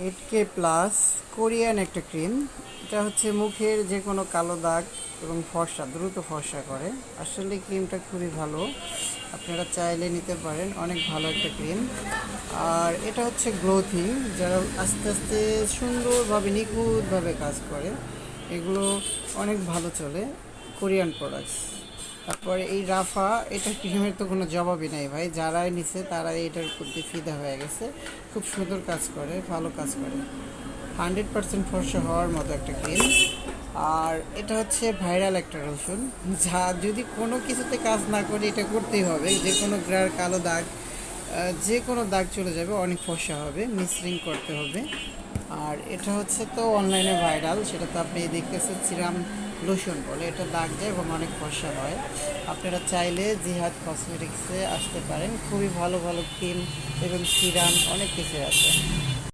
8K plus Korean একটা cream. এটা হচ্ছে মুখের যে কোনো কালো দাগ এবং ফর্সা দ্রুত ফর্সা করে। আসলে ক্রিমটা খুবই ভালো, আপনারা চাইলে নিতে পারেন, অনেক ভালো একটা ক্রিম। আর এটা হচ্ছে গ্লোথিং, যারা আস্তে আস্তে সুন্দরভাবে নিখুঁতভাবে কাজ করে, এগুলো অনেক ভালো চলে, কোরিয়ান প্রোডাক্টস। তারপরে এই রাফা, এটা ক্রিমের তো কোনো জবাবই নাই ভাই, যারাই নিছে তারাই এটার প্রতি ফিদা হয়ে গেছে। খুব সুন্দর কাজ করে, ভালো কাজ করে, 100% ফর্সা হওয়ার মতো একটা ক্রিম। আর এটা হচ্ছে ভাইরাল একটা রসুন, যা যদি কোনো কিছুতে কাজ না করে এটা করতেই হবে, যে কোনো গ্রার কালো দাগ, যে কোনো দাগ চলে যাবে, অনেক ফর্সা হবে, মিশ্রিং করতে হবে। আর এটা হচ্ছে তো অনলাইনে ভাইরাল, সেটা তো আপনি দেখতেছেন, সিরাম লোশন বলে, এটা দাগ যায় এবং অনেক ফর্সা হয়। আপনারা চাইলে জিহাদ কসমেটিক্সে আসতে পারেন, খুবই ভালো ভালো ক্রিম এবং সিরাম অনেক কিছু আছে।